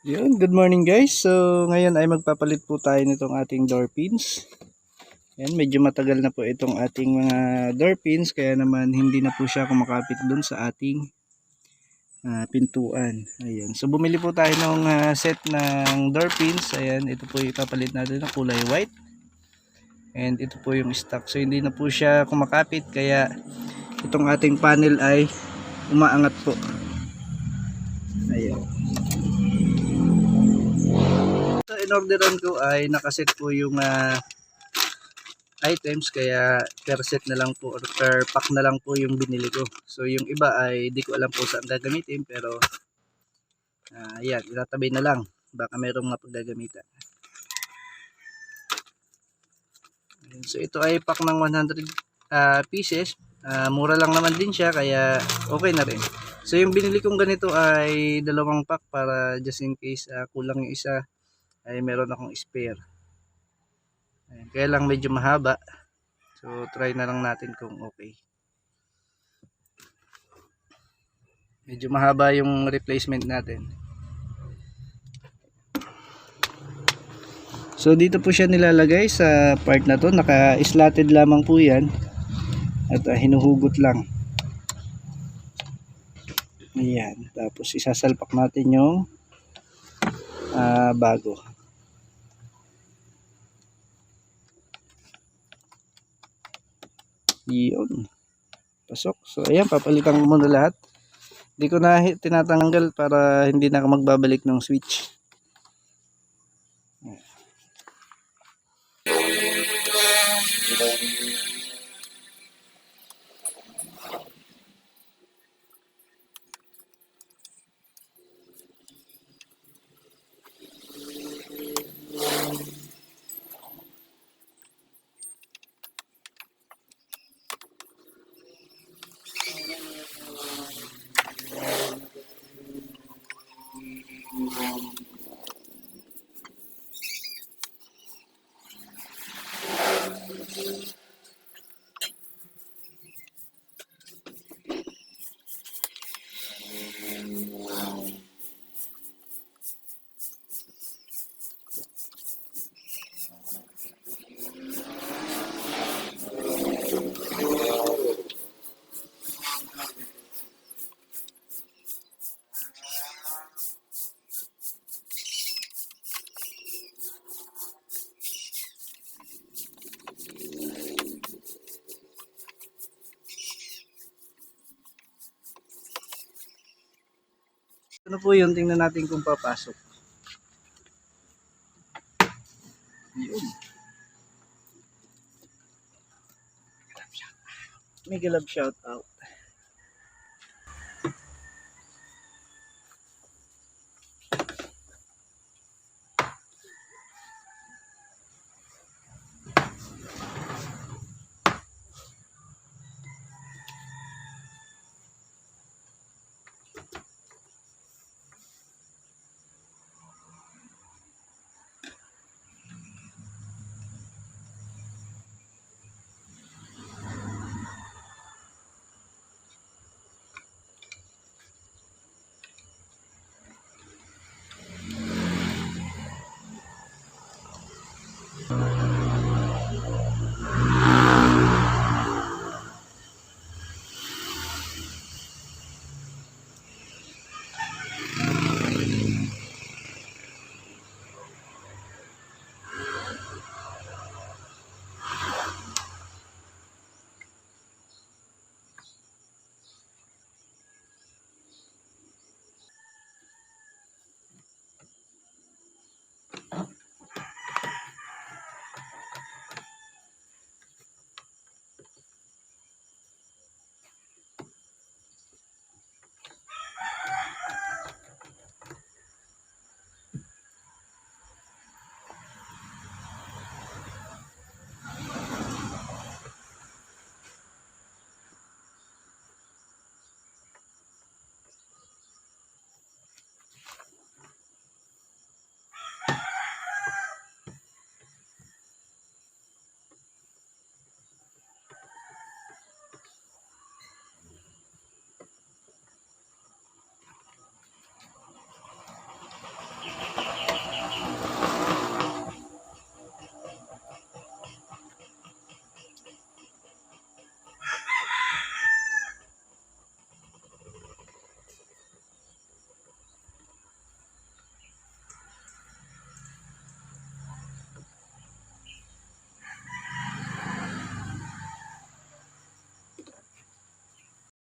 Yun, good morning guys. So ngayon ay magpapalit po tayo nitong ating door pins. Yan, medyo matagal na po itong ating mga door pins kaya naman hindi na po siya kumakapit dun sa ating pintuan. Ayun. So bumili po tayo ng set ng door pins. Ayan, ito po ipapalit natin ng kulay white. And ito po yung stock. So hindi na po siya kumakapit kaya itong ating panel ay umaangat po. Ayun. So in-orderan ko ay nakaset po yung items kaya per set na lang po or per pack na lang po yung binili ko. So yung iba ay di ko alam po saan gagamitin pero yan, itatabi na lang. Baka mayroong mapaggagamitan. So ito ay pack ng 100 pieces. Mura lang naman din siya kaya okay na rin. So yung binili kong ganito ay dalawang pack para just in case kulang yung isa ay meron akong spare. Ayan, kaya lang medyo mahaba. So try na lang natin kung okay. Medyo mahaba yung replacement natin. So dito po siya nilalagay sa part na to. Naka-slatted lamang po yan. At hinuhugot lang. Ayan. Tapos isasalpak natin yung bago. Yun. Pasok. So ayan, papalitan ko muna lahat. Hindi ko na tinatanggal para hindi na magbabalik ng switch. Ano po yun? Tingnan natin kung papasok. Yun. Mega love shout out.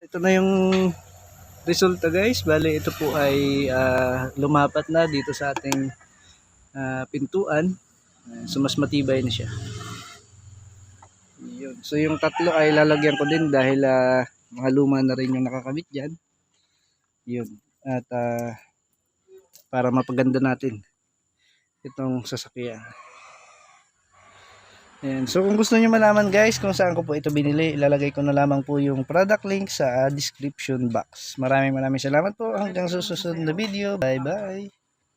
Ito na yung resulta guys. Bale ito po ay lumapat na dito sa ating pintuan. So mas matibay na siya. Yun. So yung tatlo ay lalagyan ko din dahil mga luma na rin yung nakakabit dyan. Yun. At para mapaganda natin itong sasakyan. Ayan. So kung gusto niyo malaman guys kung saan ko po ito binili, ilalagay ko na lamang po yung product link sa description box. Maraming salamat po. Hanggang susunod na video. Bye bye.